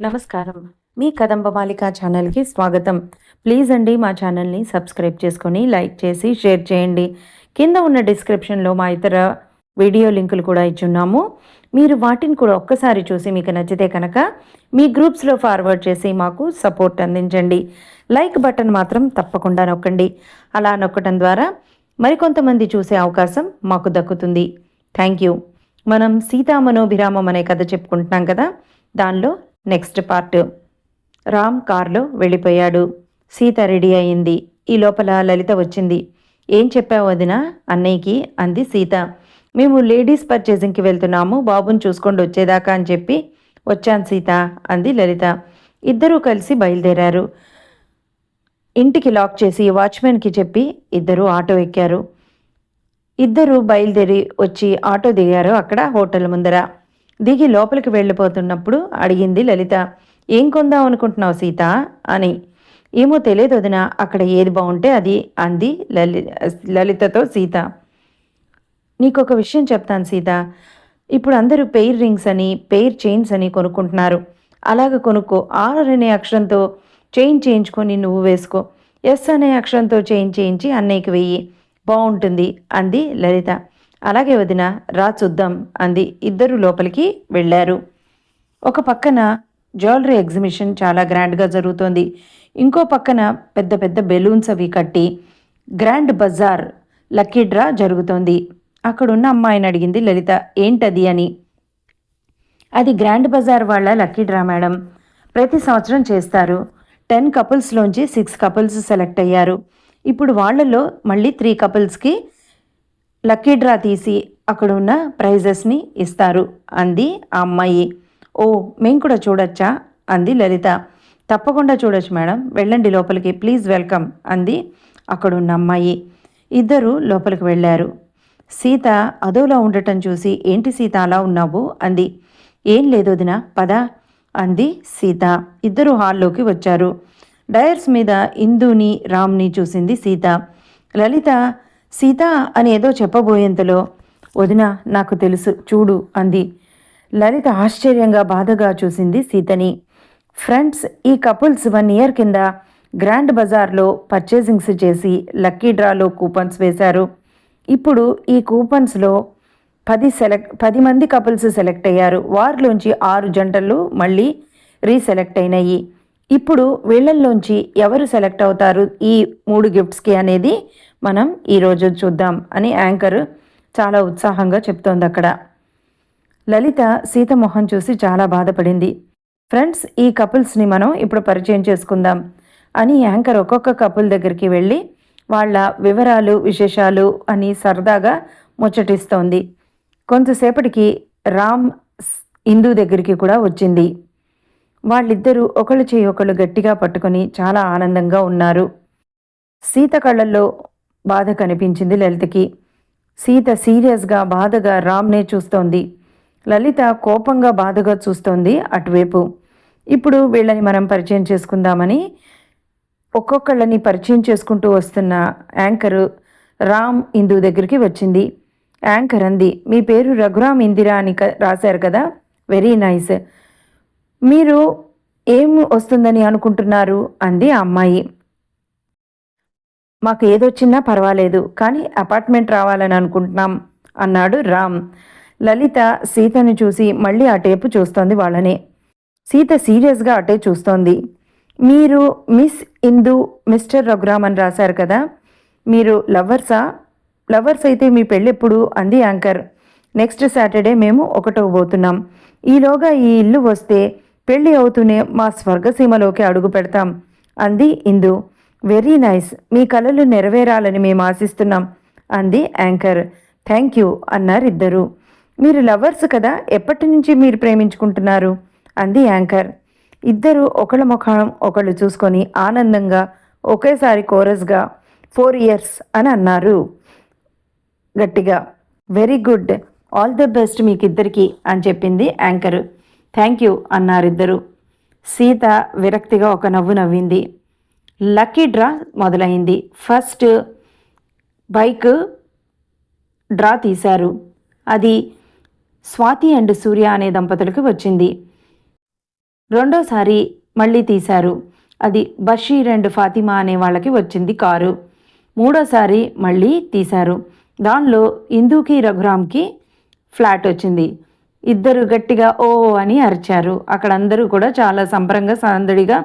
నమస్కారం. మీ కదంబమాలిక ఛానల్‌కి స్వాగతం. ప్లీజ్ అండి మా ఛానల్‌ని సబ్స్క్రైబ్ చేసుకొని, లైక్ చేసి, షేర్ చేయండి. కింద ఉన్న డిస్క్రిప్షన్‌లో మా ఇతర వీడియో లింకులు కూడా ఇచ్చున్నాము. మీరు వాటిని కూడా ఒక్కసారి చూసి మీకు నచ్చితే కనుక మీ గ్రూప్స్‌లో ఫార్వర్డ్ చేసి మాకు సపోర్ట్ అందించండి. లైక్ బటన్ మాత్రం తప్పకుండా నొక్కండి. అలా నొక్కడం ద్వారా మరికొంతమంది చూసే అవకాశం మాకు దక్కుతుంది. Thank you. మనం సీతామనోభిరామం అనే కథ చెప్పుకుంటున్నాం కదా! దానిలో నెక్స్ట్ పార్ట్. రామ్ కారులో వెళ్ళిపోయాడు. సీత రెడీ అయింది. ఈ లోపల లలిత వచ్చింది. ఏం చెప్పావు వదినా అన్నయ్యకి అంది సీత. మేము లేడీస్ పర్చేసింగ్కి వెళ్తున్నాము, బాబుని చూసుకొని వచ్చేదాకా అని చెప్పి వచ్చాను సీత అంది లలిత. ఇద్దరూ కలిసి బయలుదేరారు. ఇంటికి లాక్ చేసి వాచ్మెన్కి చెప్పి ఇద్దరూ ఆటో ఎక్కారు. ఇద్దరు బయలుదేరి వచ్చి ఆటో దిగారు. అక్కడ హోటల్ ముందర దిగి లోపలికి వెళ్ళిపోతున్నప్పుడు అడిగింది లలిత. ఏం కొందాం అనుకుంటున్నావు సీత అని. ఏమో తెలియదు వదినా, అక్కడ ఏది బాగుంటే అది అంది లలితతో సీత. నీకొక విషయం చెప్తాను సీత. ఇప్పుడు అందరూ పెయిర్ రింగ్స్ అని, పెయిర్ చైన్స్ అని కొనుక్కుంటున్నారు. అలాగ కొనుక్కో. ఆర్ అనే అక్షరంతో చైన్ చేయించుకొని నువ్వు వేసుకో. ఎస్ అనే అక్షరంతో చైన్ చేయించి అన్నయ్యకి వెయ్యి, బాగుంటుంది అంది లలిత. అలాగే వదిన, రా చూద్దాం అంది. ఇద్దరు లోపలికి వెళ్ళారు. ఒక పక్కన జ్యువెలరీ ఎగ్జిబిషన్ చాలా గ్రాండ్గా జరుగుతోంది. ఇంకో పక్కన పెద్ద పెద్ద బెలూన్స్ అవి కట్టి గ్రాండ్ బజార్ లక్కీ డ్రా జరుగుతోంది. అక్కడున్న అమ్మాయిని అడిగింది లలిత ఏంటది అని. అది గ్రాండ్ బజార్ వాళ్ళ లక్కీ డ్రా మేడం. ప్రతి సంవత్సరం చేస్తారు. 10 కపుల్స్లోంచి 6 కపుల్స్ సెలెక్ట్ అయ్యారు. ఇప్పుడు వాళ్ళలో మళ్ళీ 3 కపుల్స్కి లక్కీ డ్రా తీసి అక్కడ ఉన్న ప్రైజెస్ని ఇస్తారు అంది ఆ అమ్మాయి. ఓ, మేము కూడా చూడొచ్చా అంది లలిత. తప్పకుండా చూడొచ్చు మేడం, వెళ్ళండి లోపలికి, ప్లీజ్ వెల్కమ్ అంది అక్కడున్న అమ్మాయి. ఇద్దరు లోపలికి వెళ్ళారు. సీత అదోలా ఉండటం చూసి ఏంటి సీత అలా ఉన్నావు అంది. ఏం లేదు వదిన, పద అంది సీత. ఇద్దరు హాల్లోకి వచ్చారు. డయర్స్ మీద ఇందుని రామ్ని చూసింది సీత. లలిత సీత అని ఏదో చెప్పబోయేంతలో వదిన నాకు తెలుసు చూడు అంది. లలిత ఆశ్చర్యంగా బాధగా చూసింది సీతని. ఫ్రెండ్స్, ఈ కపుల్స్ 1 ఇయర్ కింద గ్రాండ్ బజార్లో పర్చేసింగ్స్ చేసి లక్కీ డ్రాలో కూపన్స్ వేశారు. ఇప్పుడు ఈ కూపన్స్లో 10 మంది కపుల్స్ సెలెక్ట్ అయ్యారు. వారిలోంచి 6 జంటలు మళ్ళీ రీసెలెక్ట్ అయినాయి. ఇప్పుడు వీళ్ళల్లోంచి ఎవరు సెలెక్ట్ అవుతారు ఈ 3 గిఫ్ట్స్కి అనేది మనం ఈరోజు చూద్దాం అని యాంకర్ చాలా ఉత్సాహంగా చెప్తోంది అక్కడ. లలిత సీత మొహం చూసి చాలా బాధపడింది. ఫ్రెండ్స్, ఈ కపుల్స్ని మనం ఇప్పుడు పరిచయం చేసుకుందాం అని యాంకర్ ఒక్కొక్క కపుల్ దగ్గరికి వెళ్ళి వాళ్ళ వివరాలు విశేషాలు అని సరదాగా ముచ్చటిస్తోంది. కొంతసేపటికి రామ్ ఇందు దగ్గరికి కూడా వచ్చింది. వాళ్ళిద్దరూ ఒకళ్ళు చేయి ఒకళ్ళు గట్టిగా పట్టుకొని చాలా ఆనందంగా ఉన్నారు. సీత కళ్ళల్లో బాధ కనిపించింది లలితకి. సీత సీరియస్గా బాధగా రామ్నే చూస్తోంది. లలిత కోపంగా బాధగా చూస్తోంది అటువైపు. ఇప్పుడు వీళ్ళని మనం పరిచయం చేసుకుందామని ఒక్కొక్కళ్ళని పరిచయం చేసుకుంటూ వస్తున్న యాంకరు రామ్ ఇందు దగ్గరికి వచ్చింది. యాంకర్ అంది, మీ పేరు రఘురామ్ ఇందిరా అని రాశారు కదా, వెరీ నైస్. మీరు ఏం వస్తుందని అనుకుంటున్నారు అంది ఆ అమ్మాయి. మాకు ఏదొచ్చినా పర్వాలేదు, కానీ అపార్ట్మెంట్ రావాలని అనుకుంటున్నాం అన్నాడు రామ్. లలిత సీతను చూసి మళ్ళీ అటేపు చూస్తోంది వాళ్ళనే. సీత సీరియస్గా అటే చూస్తోంది. మీరు మిస్ ఇందు మిస్టర్ రఘురామ్ అని రాశారు కదా, మీరు లవర్సా? లవర్స్ అయితే మీ పెళ్ళెప్పుడు అంది యాంకర్. నెక్స్ట్ సాటర్డే మేము ఒకటవబోతున్నాం. ఈలోగా ఈ ఇల్లు వస్తే పెళ్ళి అవుతూనే మా స్వర్గసీమలోకి అడుగు పెడతాం అంది ఇందు. వెరీ నైస్, మీ కలలు నెరవేరాలని మేము ఆశిస్తున్నాం అంది యాంకర్. థ్యాంక్ యూ అన్నారు ఇద్దరు. మీరు లవర్స్ కదా, ఎప్పటి నుంచి మీరు ప్రేమించుకుంటున్నారు అంది యాంకర్. ఇద్దరు ఒకళ్ళ ముఖం ఒకళ్ళు చూసుకొని ఆనందంగా ఒకేసారి కోరస్గా 4 ఇయర్స్ అని అన్నారు గట్టిగా. Very good, all the best మీకిద్దరికి అని చెప్పింది యాంకర్. థ్యాంక్ యూ అన్నారిద్దరు. సీత విరక్తిగా ఒక నవ్వు నవ్వింది. లక్కీ డ్రా మొదలైంది. ఫస్ట్ బైక్ డ్రా తీశారు. అది స్వాతి అండ్ సూర్య అనే దంపతులకు వచ్చింది. రెండోసారి మళ్ళీ తీశారు. అది బషీర్ అండ్ ఫాతిమా అనే వాళ్ళకి వచ్చింది కారు. మూడోసారి మళ్ళీ తీశారు. దానిలో ఇందూకి రఘురామ్కి ఫ్లాట్ వచ్చింది. ఇద్దరు గట్టిగా ఓ అని అరిచారు. అక్కడ అందరూ కూడా చాలా సంబరంగా సందడిగా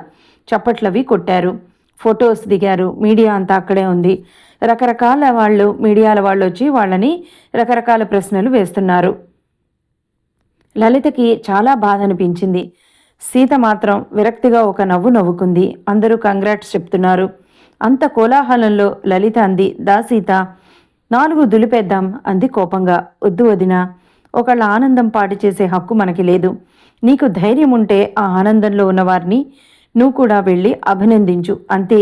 చప్పట్లవి కొట్టారు. ఫొటోస్ దిగారు. మీడియా అంతా అక్కడే ఉంది. రకరకాల వాళ్ళు మీడియాల వాళ్ళు వచ్చి వాళ్ళని రకరకాల ప్రశ్నలు వేస్తున్నారు. లలితకి చాలా బాధ అనిపించింది. సీత మాత్రం విరక్తిగా ఒక నవ్వు నవ్వుకుంది. అందరూ కంగ్రాట్స్ చెప్తున్నారు. అంత కోలాహలంలో లలిత అంది, దా సీత 4 దులిపేద్దాం అంది కోపంగా. వద్దు వదినా, ఒకళ్ళ ఆనందం పాడు చేసే హక్కు మనకి లేదు. నీకు ధైర్యం ఉంటే ఆ ఆనందంలో ఉన్నవారిని నువ్వు కూడా వెళ్ళి అభినందించు అంతే.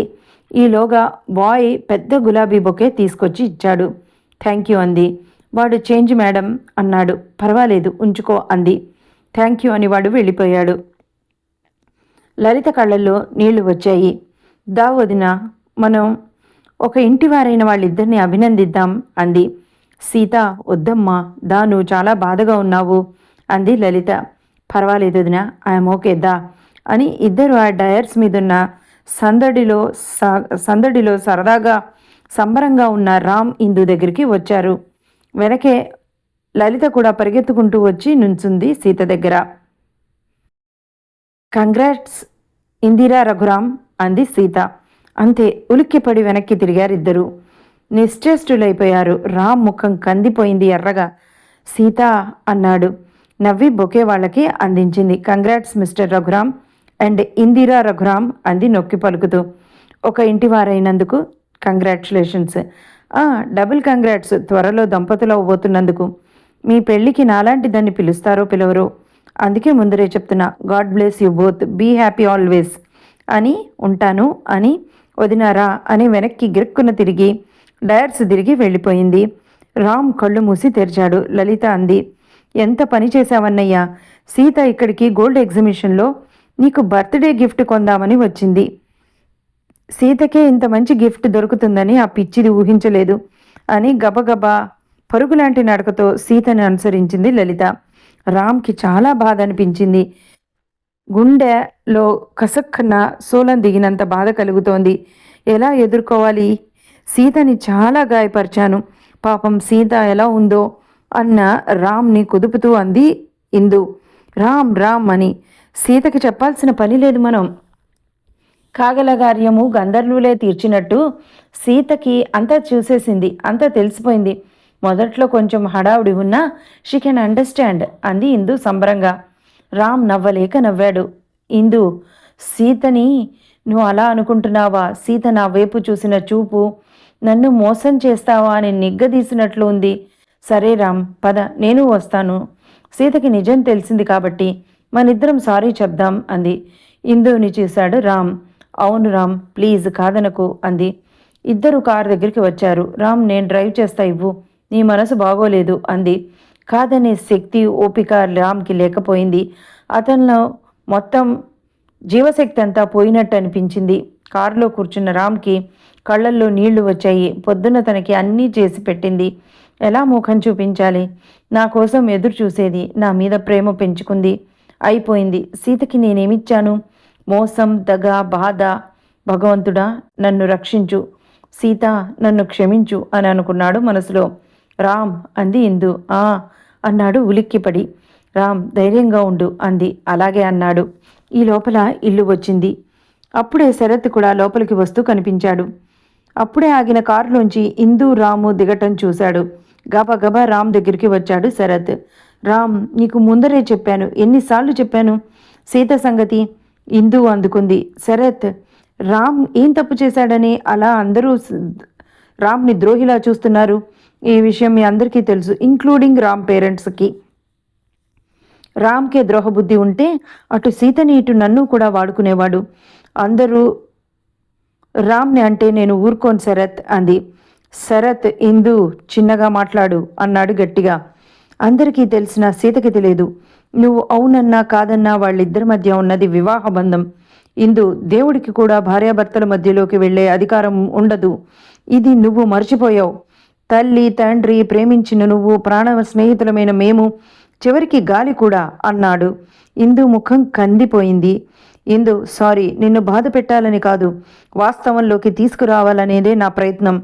ఈలోగా బాయ్ పెద్ద గులాబీ బొకే తీసుకొచ్చి ఇచ్చాడు. థ్యాంక్ యూ అంది. వాడు చేంజ్ మేడం అన్నాడు. పర్వాలేదు ఉంచుకో అంది. థ్యాంక్ యూ అని వాడు వెళ్ళిపోయాడు. లలిత కళ్ళల్లో నీళ్లు వచ్చాయి. దా వదిన, మనం ఒక ఇంటివారైన వాళ్ళిద్దరిని అభినందిద్దాం అంది. సీత, వద్దమ్మా, దా, నువ్వు చాలా బాధగా ఉన్నావు అంది లలిత. పర్వాలేదు వదిన, ఐఎమ్ ఓకే దా అని ఇద్దరు ఆ డయర్స్ మీదున్న సందడిలో సరదాగా సంబరంగా ఉన్న రామ్ ఇందు దగ్గరికి వచ్చారు. వెనకే లలిత కూడా పరిగెత్తుకుంటూ వచ్చి నుంచుంది సీత దగ్గర. కంగ్రాట్స్ ఇందిరా రఘురామ్ అంది సీత. అంతే, ఉలిక్కిపడి వెనక్కి తిరిగారిద్దరూ. నిశ్చేష్టులైపోయారు. రామ్ ముఖం కందిపోయింది ఎర్రగా. సీత అన్నాడు. నవ్వి బొకే వాళ్ళకి అందించింది. Congrats mister Raghuram and Indira Raghuram అంది నొక్కి పలుకుతూ. ఒక ఇంటి వారైనందుకు కంగ్రాచులేషన్స్. డబుల్ కంగ్రాట్స్, త్వరలో దంపతులు అవ్వబోతున్నందుకు. మీ పెళ్ళికి నాలాంటి దాన్ని పిలుస్తారో పిలవరో, అందుకే ముందరే చెప్తున్నా. God bless you both, be happy always అని ఉంటాను అని వదినారా అని వెనక్కి గిరుక్కున తిరిగి డయర్స్ తిరిగి వెళ్ళిపోయింది. రామ్ కళ్ళు మూసి తెరిచాడు. లలిత అంది, ఎంత పని చేశావన్నయ్యా. సీత ఇక్కడికి గోల్డ్ ఎగ్జిబిషన్లో నీకు బర్త్డే గిఫ్ట్ కొందామని వచ్చింది. సీతకే ఇంత మంచి గిఫ్ట్ దొరుకుతుందని ఆ పిచ్చిది ఊహించలేదు అని గబగబా పరుగులాంటి నడకతో సీతని అనుసరించింది లలిత. రామ్కి చాలా బాధ అనిపించింది. గుండెలో కసక్కన సోలం దిగినంత బాధ కలుగుతోంది. ఎలా ఎదుర్కోవాలి? సీతని చాలా గాయపరిచాను. పాపం సీత ఎలా ఉందో అన్న రామ్ని కుదుపుతూ అంది ఇందు. రామ్ రామ్ అని సీతకి చెప్పాల్సిన పని లేదు. మనం కాగలగార్యము గంధర్వులే తీర్చినట్టు సీతకి అంతా చూసేసింది, అంతా తెలిసిపోయింది. మొదట్లో కొంచెం హడావుడి ఉన్నా షీ కెన్ అండర్స్టాండ్ అంది ఇందు సంబరంగా. రామ్ నవ్వలేక నవ్వాడు. ఇందు, సీతని నువ్వు అలా అనుకుంటున్నావా? సీత నా వైపు చూసిన చూపు నన్ను మోసం చేస్తావా అని నిగ్గదీసినట్లు ఉంది. సరే రామ్, పద, నేను వస్తాను. సీతకి నిజం తెలిసింది కాబట్టి మనిద్దరం సారీ చెప్దాం అంది. ఇందుని చూశాడు రామ్. అవును రామ్, ప్లీజ్ కాదనకు అంది. ఇద్దరు కారు దగ్గరికి వచ్చారు. రామ్, నేను డ్రైవ్ చేస్తా, ఇవ్వు, నీ మనసు బాగోలేదు అంది. కాదనే శక్తి ఓపిక రామ్కి లేకపోయింది. అతనిలో మొత్తం జీవశక్తి అంతా పోయినట్టు అనిపించింది. కారులో కూర్చున్న రామ్కి కళ్ళల్లో నీళ్లు వచ్చాయి. పొద్దున తనకి అన్నీ చేసి పెట్టింది. ఎలా ముఖం చూపించాలి? నా కోసం ఎదురు చూసేది, నా మీద ప్రేమ పెంచుకుంది. అయిపోయింది. సీతకి నేనేమిచ్చాను? మోసం, దగ, బాధ. భగవంతుడా, నన్ను రక్షించు, సీత నన్ను క్షమించు అని అనుకున్నాడు మనసులో. రామ్ అంది ఇందు. అన్నాడు ఉలిక్కిపడి. రామ్, ధైర్యంగా ఉండు అంది. అలాగే అన్నాడు. ఈ లోపల ఇల్లు వచ్చింది. అప్పుడే శరత్ కూడా లోపలికి వస్తూ కనిపించాడు. అప్పుడే ఆగిన కారులోంచి ఇందు రాము దిగటం చూశాడు. గబగబా రామ్ దగ్గరికి వచ్చాడు శరత్. రామ్, నీకు ముందరే చెప్పాను, ఎన్నిసార్లు చెప్పాను సీత సంగతి. ఇందు అందుకుంది. శరత్, రామ్ ఏం తప్పు చేశాడని అలా అందరూ రామ్ని ద్రోహిలా చూస్తున్నారు? ఈ విషయం మీ అందరికీ తెలుసు, ఇంక్లూడింగ్ రామ్ పేరెంట్స్కి. రామ్కే ద్రోహబుద్ధి ఉంటే అటు సీతని ఇటు నన్ను కూడా వాడుకునేవాడు. అందరూ రామ్ని అంటే నేను ఊరుకోను శరత్ అంది. శరత్, ఇందు చిన్నగా మాట్లాడు అన్నాడు గట్టిగా. అందరికీ తెలిసిన సీతకి తెలియదు. నువ్వు అవునన్నా కాదన్నా వాళ్ళిద్దరి మధ్య ఉన్నది వివాహ బంధం. ఇందు, దేవుడికి కూడా భార్యాభర్తల మధ్యలోకి వెళ్ళే అధికారం ఉండదు. ఇది నువ్వు మర్చిపోయావు. తల్లి తండ్రి ప్రేమించిన నువ్వు, ప్రాణ స్నేహితులమైన మేము చివరికి గాలి కూడా అన్నాడు. ఇందు ముఖం కందిపోయింది. ఇందు, సారీ, నిన్ను బాధ పెట్టాలని కాదు, వాస్తవంలోకి తీసుకురావాలనేదే నా ప్రయత్నం.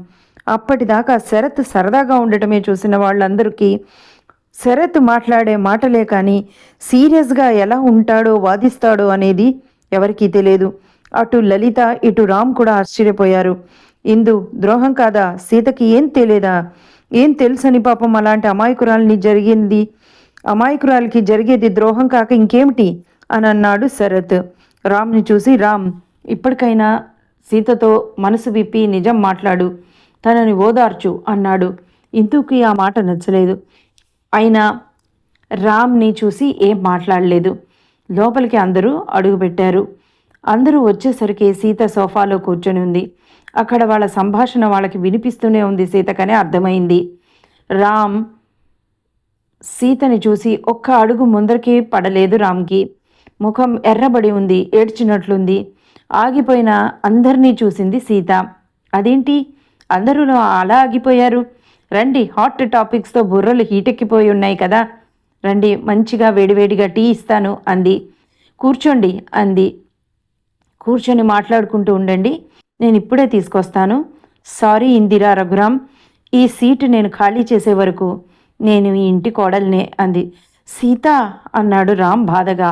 అప్పటిదాకా శరత్ సరదాగా ఉండటమే చూసిన వాళ్ళందరికీ శరత్ మాట్లాడే మాటలే కానీ సీరియస్గా ఎలా ఉంటాడో వాదిస్తాడో అనేది ఎవరికీ తెలియదు. అటు లలిత ఇటు రామ్ కూడా ఆశ్చర్యపోయారు. ఇందు, ద్రోహం కాదా? సీతకి ఏం తెలియదా? ఏం తెలుసని పాపం అలాంటి అమాయకురాలికి జరిగేది ద్రోహం కాక ఇంకేమిటి అని అన్నాడు శరత్ రామ్ని చూసి. రామ్, ఇప్పటికైనా సీతతో మనసు విప్పి నిజం మాట్లాడు, తనని ఓదార్చు అన్నాడు. ఇందుకి ఆ మాట నచ్చలేదు. అయినా రామ్ని చూసి ఏం మాట్లాడలేదు. లోపలికి అందరూ అడుగుపెట్టారు. అందరూ వచ్చేసరికి సీత సోఫాలో కూర్చొని ఉంది. అక్కడ వాళ్ళ సంభాషణ వాళ్ళకి వినిపిస్తూనే ఉంది. సీతకనే అర్థమైంది. రామ్ సీతని చూసి ఒక్క అడుగు ముందరికి పడలేదు. రామ్కి ముఖం ఎర్రబడి ఉంది, ఏడ్చినట్లుంది. ఆగిపోయిన అందరినీ చూసింది సీత. అదేంటి అందరూ అలా ఆగిపోయారు? రండి, హాట్ టాపిక్స్తో బుర్రలు హీటెక్కిపోయి ఉన్నాయి కదా, రండి, మంచిగా వేడివేడిగా టీ ఇస్తాను అంది. కూర్చోండి అంది. కూర్చొని మాట్లాడుకుంటూ ఉండండి, నేను ఇప్పుడే తీసుకొస్తాను. సారీ ఇందిరా, రఘురామ్, ఈ సీటు నేను ఖాళీ చేసే వరకు నేను ఈ ఇంటి కోడల్నే అంది. సీత అన్నాడు రామ్ బాధగా.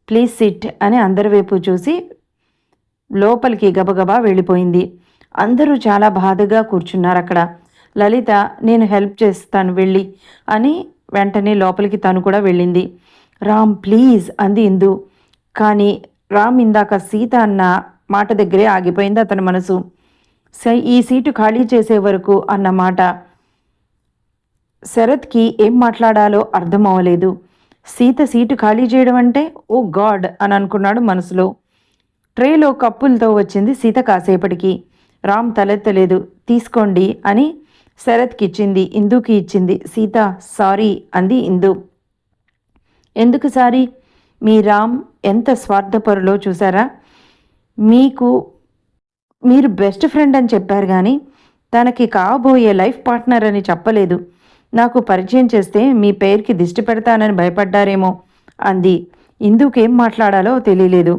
ప్లీజ్ సిట్ అని అందరి వైపు చూసి లోపలికి గబగబా వెళ్ళిపోయింది. అందరూ చాలా బాధగా కూర్చున్నారు అక్కడ. లలిత, నేను హెల్ప్ చేస్తాను వెళ్ళి అని వెంటనే లోపలికి తను కూడా వెళ్ళింది. రామ్ ప్లీజ్ అంది ఇందు. కానీ రామ్ ఇందాక సీత అన్న మాట దగ్గరే ఆగిపోయింది అతని మనసు. ఈ సీటు ఖాళీ చేసే వరకు అన్న మాట శరత్కి ఏం మాట్లాడాలో అర్థం అవ్వలేదు. సీత సీటు ఖాళీ చేయడం అంటే ఓ గాడ్ అని అనుకున్నాడు మనసులో. ట్రేలో కప్పులతో వచ్చింది సీత కాసేపటికి. రామ్ తలెత్తలేదు. తీసుకోండి అని శరత్కి ఇచ్చింది, ఇందుకి ఇచ్చింది. సీత సారీ అంది ఇందు. ఎందుకు సారీ? మీ రామ్ ఎంత స్వార్థపరులో చూసారా? మీరు బెస్ట్ ఫ్రెండ్ అని చెప్పారు కానీ తనకి కాబోయే లైఫ్ పార్ట్నర్ అని చెప్పలేదు. నాకు పరిచయం చేస్తే మీ పేరుకి దిష్టి పెడతానని భయపడ్డారేమో అంది. ఇందుకేం మాట్లాడాలో తెలియలేదు.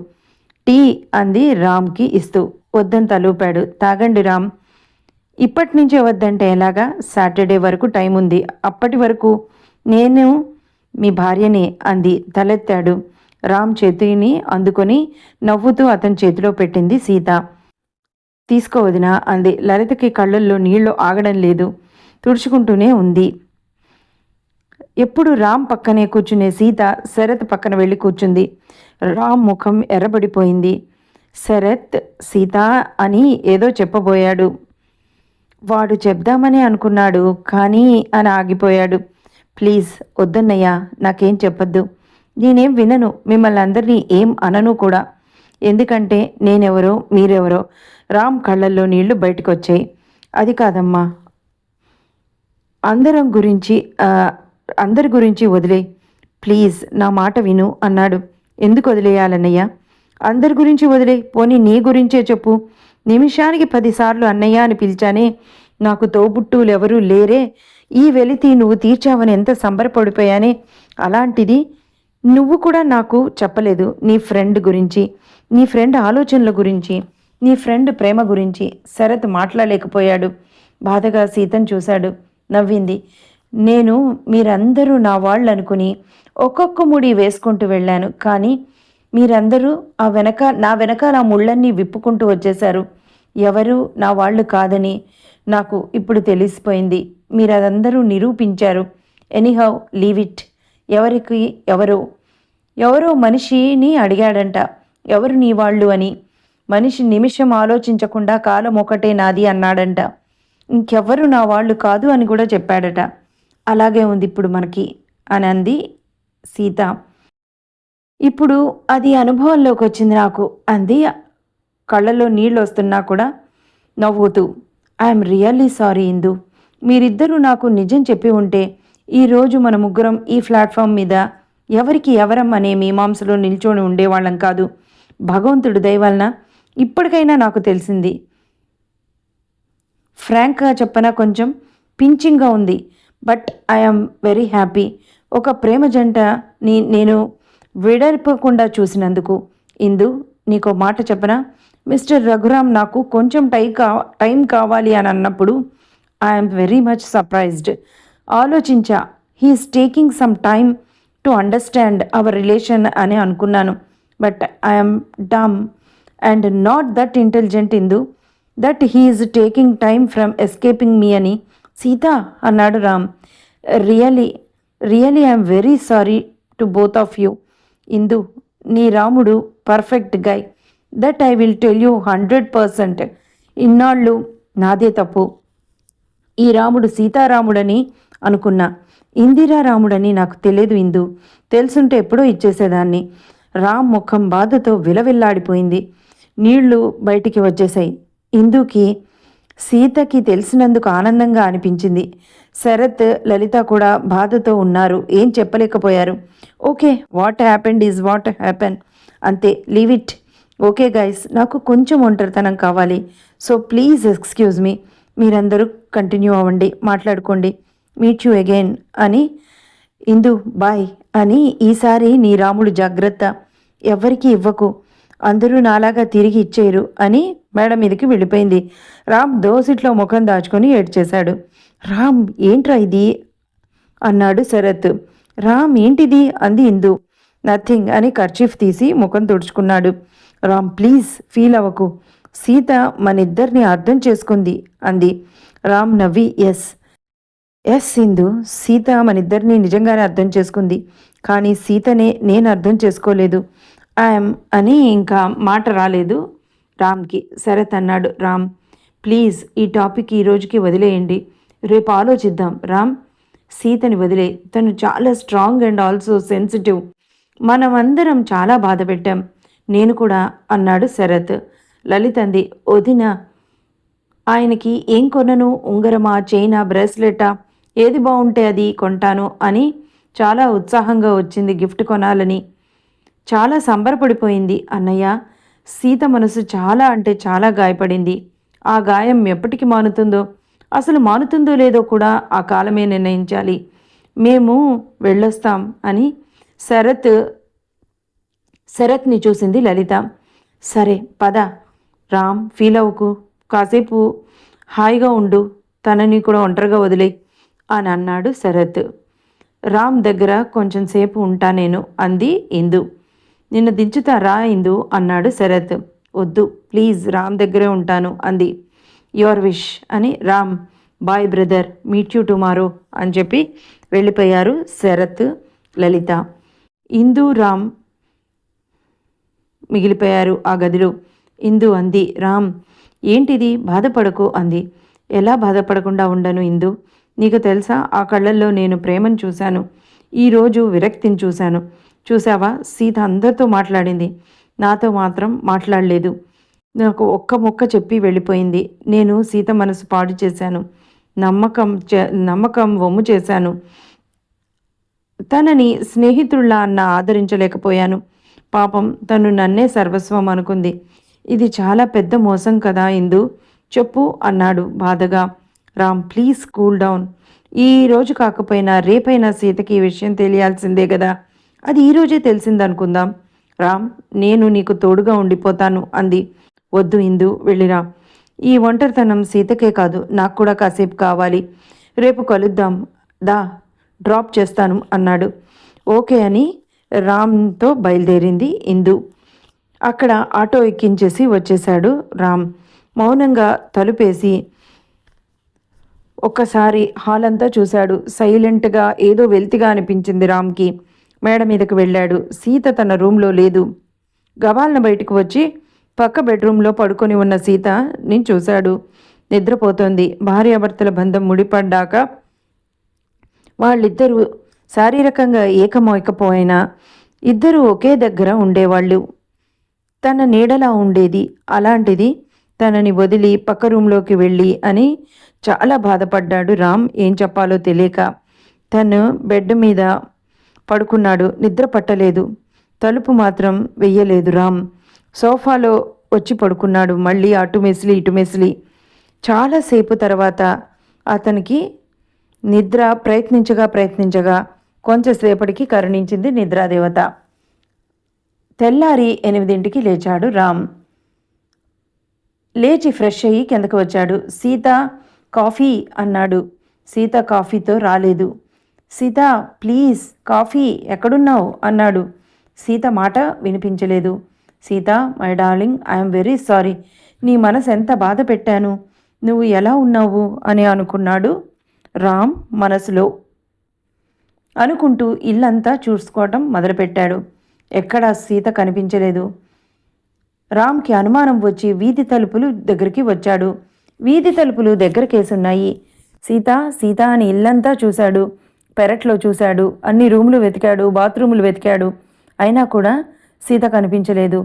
టీ అంది రామ్కి ఇస్తూ. వద్దని తలూపాడు. తాగండి రామ్. ఇప్పటి నుంచే వద్దంటే ఎలాగా? సాటర్డే వరకు టైం ఉంది, అప్పటి వరకు నేను మీ భార్యనే అంది. తలెత్తాడు. రామ్ చేతిని అందుకొని నవ్వుతూ అతని చేతిలో పెట్టింది సీత. తీసుకోవదినా అంది. లలితకి కళ్ళల్లో నీళ్లు ఆగడం లేదు, తుడుచుకుంటూనే ఉంది. ఎప్పుడు రామ్ పక్కనే కూర్చునే సీత శరత్ పక్కన వెళ్ళి కూర్చుంది. రామ్ ముఖం ఎర్రబడిపోయింది. శరత్ సీత అని ఏదో చెప్పబోయాడు. వాడు చెప్దామని అనుకున్నాడు కానీ అని ఆగిపోయాడు. ప్లీజ్ వద్దన్నయ్యా, నాకేం చెప్పొద్దు. నేనేం వినను, మిమ్మల్ని అందరినీ ఏం అనను కూడా. ఎందుకంటే నేనెవరో మీరెవరో. రామ్ కళ్ళల్లో నీళ్లు బయటకు వచ్చాయి. అది కాదమ్మా, అందరి గురించి వదిలే, ప్లీజ్ నా మాట విను అన్నాడు. ఎందుకు వదిలేయాలన్నయ్య? అందరి గురించి వదిలే, పోనీ నీ గురించే చెప్పు. నిమిషానికి 10 సార్లు అన్నయ్య అని పిలిచానే, నాకు తోబుట్టువులు ఎవరూ లేరే, ఈ వెలితి నువ్వు తీర్చావని ఎంత సంబరపడిపోయానే, అలాంటిది నువ్వు కూడా నాకు చెప్పలేదు. నీ ఫ్రెండ్ గురించి, నీ ఫ్రెండ్ ఆలోచనల గురించి, నీ ఫ్రెండ్ ప్రేమ గురించి. శరత్ మాట్లాడలేకపోయాడు. బాధగా సీతను చూశాడు. నవ్వింది. నేను మీరందరూ నా వాళ్ళు అనుకుని ఒక్కొక్క ముడి వేసుకుంటూ వెళ్ళాను, కానీ మీరందరూ నా వెనకాల ఆ ముళ్ళన్నీ విప్పుకుంటూ వచ్చేశారు. ఎవరు నా వాళ్ళు కాదని నాకు ఇప్పుడు తెలిసిపోయింది. మీరు అదందరూ నిరూపించారు. Anyhow leave it. ఎవరో మనిషిని అడిగాడంట, ఎవరు నీ వాళ్ళు అని. మనిషి నిమిషం ఆలోచించకుండా కాలం ఒకటే నాది అన్నాడంట. ఇంకెవ్వరు నా వాళ్ళు కాదు అని కూడా చెప్పాడట. అలాగే ఉంది ఇప్పుడు మనకి అని అంది సీత. ఇప్పుడు అది అనుభవంలోకి వచ్చింది నాకు అంది, కళ్ళలో నీళ్ళు వస్తున్నా కూడా నవ్వుతూ. ఐఎమ్ రియల్లీ సారీ ఇందు. మీరిద్దరూ నాకు నిజం చెప్పి ఉంటే ఈరోజు మన ముగ్గురం ఈ ప్లాట్ఫామ్ మీద ఎవరికి ఎవరం అనే మీమాంసలో నిల్చొని ఉండేవాళ్ళం కాదు. భగవంతుడు దయవలన ఇప్పటికైనా నాకు తెలిసింది. ఫ్రాంక్గా చెప్పనా, కొంచెం పించింగ్గా ఉంది, బట్ ఐఎమ్ వెరీ హ్యాపీ. ఒక ప్రేమ జంటని నేను విడర్పకుండా చూసినందుకు. ఇందు, నీకో మాట చెప్పనా? మిస్టర్ రఘురామ్ నాకు కొంచెం టైం కావాలి అని అన్నప్పుడు ఐఎమ్ వెరీ మచ్ సర్ప్రైజ్డ్. ఆలోచించా, he is taking some time to understand our relation అని అనుకున్నాను. But I'm dumb and not that intelligent Indu that he is taking time from escaping me అని. సీత అన్నాడు Ram. Really I'm very sorry to both of you. Indu, నీ రాముడు perfect guy, that I will tell you 100%. ఇన్నాళ్ళు నాదే తప్పు. ఈ రాముడు సీతారాముడని అనుకున్నా, ఇందిరారాముడని నాకు తెలియదు ఇందు. తెలుసుంటే ఎప్పుడో ఇచ్చేసేదాన్ని. రామ్ ముఖం బాధతో విలవిల్లాడిపోయింది. నీళ్లు బయటికి వచ్చేశాయి. ఇందుకి సీతకి తెలిసినందుకు ఆనందంగా అనిపించింది. శరత్, లలిత కూడా బాధతో ఉన్నారు, ఏం చెప్పలేకపోయారు. Okay, what happened is what happen, అంతే, లీవ్ ఇట్. ఓకే గైస్, నాకు కొంచెం ఒంటరితనం కావాలి, సో ప్లీజ్ ఎక్స్క్యూజ్ మీ. మీరందరూ కంటిన్యూ అవ్వండి, మాట్లాడుకోండి. మీట్ యూ అగైన్ అని. ఇందు బాయ్ అని. ఈసారి నీ రాముడు జాగ్రత్త, ఎవ్వరికీ ఇవ్వకు, అందరూ నాలాగా తిరిగి ఇచ్చేయరు అని మేడం మీదకి వెళ్ళిపోయింది. రామ్ దోసిట్లో ముఖం దాచుకొని ఏడ్చేశాడు. రామ్, ఏంట్రా ఇది అన్నాడు శరత్. రామ్, ఏంటిది అంది ఇందు. నథింగ్ అని కర్చీఫ్ తీసి ముఖం తుడుచుకున్నాడు. రామ్, ప్లీజ్ ఫీల్ అవ్వకు, సీత మనిద్దరిని అర్థం చేసుకుంది అంది. రామ్ నవ్వి ఎస్ ఇందు, సీత మనిద్దరిని నిజంగానే అర్థం చేసుకుంది, కానీ సీతనే నేను అర్థం చేసుకోలేదు. ఐఎమ్ అని ఇంకా మాట రాలేదు రామ్కి. శరత్ అన్నాడు, రామ్ ప్లీజ్ ఈ టాపిక్ ఈ రోజుకి వదిలేయండి, రేపు ఆలోచిద్దాం. రామ్, సీతని వదిలే, తను చాలా స్ట్రాంగ్ అండ్ ఆల్సో సెన్సిటివ్. మనమందరం చాలా బాధ పెట్టాం, నేను కూడా అన్నాడు శరత్. లలిత్ అంది, వదిన, ఆయనకి ఏం కొనను, ఉంగరమా, చైనా, బ్రేస్లెటా, ఏది బాగుంటే అది కొంటాను అని చాలా ఉత్సాహంగా వచ్చింది గిఫ్ట్ కొనాలని. చాలా సంబరపడిపోయింది. అన్నయ్య, సీత మనసు చాలా అంటే చాలా గాయపడింది. ఆ గాయం ఎప్పటికి మానుతుందో, అసలు మానుతుందో లేదో కూడా ఆ కాలమే నిర్ణయించాలి. మేము వెళ్ళొస్తాం అని శరత్ని చూసింది లలిత. సరే పద రామ్, ఫీల్ అవ్వకు, కాసేపు హాయిగా ఉండు, తనని కూడా ఒంటరిగా వదిలే అని అన్నాడు శరత్. రామ్ దగ్గర కొంచెం సేపు ఉంటా నేను అంది ఇందు. నిన్ను దించుతారా ఇందు అన్నాడు శరత్. వద్దు ప్లీజ్, రామ్ దగ్గరే ఉంటాను అంది. యువర్ విష్ అని. Ram, bye brother, meet you tomorrow అని చెప్పి వెళ్ళిపోయారు శరత్, లలిత. ఇందు, రామ్ మిగిలిపోయారు ఆ గదిలో. ఇందు అంది, రామ్ ఏంటిది, బాధపడకు అంది. ఎలా బాధపడకుండా ఉండను ఇందు, నీకు తెలుసా ఆ కళ్ళల్లో నేను ప్రేమను చూశాను, ఈరోజు విరక్తిని చూశాను. చూసావా, సీత అందరితో మాట్లాడింది, నాతో మాత్రం మాట్లాడలేదు. నాకు ఒక్క ముక్క చెప్పి వెళ్ళిపోయింది. నేను సీత మనసు పాడు చేశాను, నమ్మకం వమ్ము చేశాను, తనని స్నేహితుళ్ళ అన్న ఆదరించలేకపోయాను. పాపం, తను నన్నే సర్వస్వం అనుకుంది. ఇది చాలా పెద్ద మోసం కదా ఇందు, చెప్పు అన్నాడు బాధగా. Ram, please cool down. ఈ రోజు కాకపోయినా రేపైనా సీతకి ఈ విషయం తెలియాల్సిందే కదా, అది ఈరోజే తెలిసిందనుకుందాం. రామ్, నేను నీకు తోడుగా ఉండిపోతాను అంది. వద్దు ఇందు, వెళ్ళిరా. ఈ ఒంటరితనం సీతకే కాదు, నాకు కూడా కాసేపు కావాలి. రేపు కలుద్దాం, దా డ్రాప్ చేస్తాను అన్నాడు. ఓకే అని రామ్తో బయలుదేరింది ఇందు. అక్కడ ఆటో ఎక్కించేసి వచ్చేశాడు రామ్. మౌనంగా తలుపేసి ఒక్కసారి హాల్ అంతా చూశాడు. సైలెంట్గా ఏదో వెల్తిగా అనిపించింది రామ్కి. మేడ మీదకి వెళ్ళాడు. సీత తన రూమ్లో లేదు. గబాల్న బయటకు వచ్చి పక్క బెడ్రూమ్లో పడుకొని ఉన్న సీతని చూశాడు. నిద్రపోతోంది. భార్యాభర్తల బంధం ముడిపడ్డాక వాళ్ళిద్దరూ శారీరకంగా ఏకమైకపోయినా ఇద్దరూ ఒకే దగ్గర ఉండేవాళ్ళు. తన నీడలా ఉండేది. అలాంటిది తనని వదిలి పక్క రూమ్లోకి వెళ్ళి అని చాలా బాధపడ్డాడు రామ్. ఏం చెప్పాలో తెలియక తను బెడ్ మీద పడుకున్నాడు. నిద్ర పట్టలేదు. తలుపు మాత్రం వెయ్యలేదు రామ్. సోఫాలో వచ్చి పడుకున్నాడు. మళ్ళీ అటు మెసిలి ఇటు మెసిలి. చాలాసేపు తర్వాత అతనికి నిద్ర ప్రయత్నించగా కొంచెంసేపటికి కరుణించింది నిద్రాదేవత. తెల్లారి 8ంటికి లేచాడు రామ్. లేచి ఫ్రెష్ అయ్యి కిందకు వచ్చాడు. సీత కాఫీ అన్నాడు. సీత కాఫీతో రాలేదు. సీత ప్లీజ్ కాఫీ, ఎక్కడున్నావు అన్నాడు. సీత మాట వినిపించలేదు. Sita my darling, I'm very sorry, నీ మనసు ఎంత బాధ పెట్టాను, నువ్వు ఎలా ఉన్నావు అని అనుకున్నాడు రామ్ మనసులో. అనుకుంటూ ఇల్లంతా చూసుకోవటం మొదలుపెట్టాడు. ఎక్కడా సీత కనిపించలేదు. రామ్కి అనుమానం వచ్చి వీధి తలుపులు దగ్గరికి వచ్చాడు. వీధి తలుపులు దగ్గరకేసున్నాయి. సీత సీత అని ఇల్లంతా చూశాడు. పెరట్లో చూశాడు. అన్ని రూములు వెతికాడు, బాత్రూములు వెతికాడు. అయినా కూడా సీత కనిపించలేదు.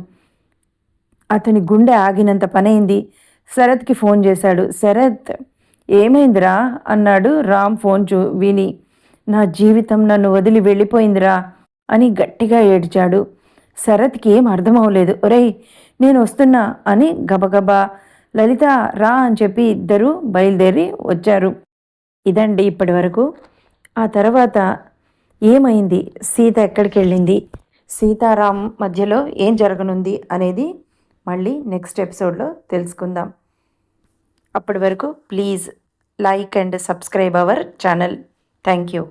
అతని గుండె ఆగినంత పనైంది. శరత్కి ఫోన్ చేశాడు. శరత్, ఏమైందిరా అన్నాడు రామ్ ఫోన్ విని. నా జీవితం నన్ను వదిలి వెళ్ళిపోయిందిరా అని గట్టిగా ఏడ్చాడు. శరత్కి ఏం అర్థమవలేదు. ఒరేయ్ నేను వస్తున్నా అని గబగబా లలిత రా అని చెప్పి ఇద్దరు బయలుదేరి వచ్చారు. ఇదండి ఇప్పటి వరకు. ఆ తర్వాత ఏమైంది, సీత ఎక్కడికి వెళ్ళింది, సీతారాం మధ్యలో ఏం జరగనుంది అనేది మళ్ళీ నెక్స్ట్ ఎపిసోడ్లో తెలుసుకుందాం. అప్పటి వరకు please like and subscribe our channel. Thank you.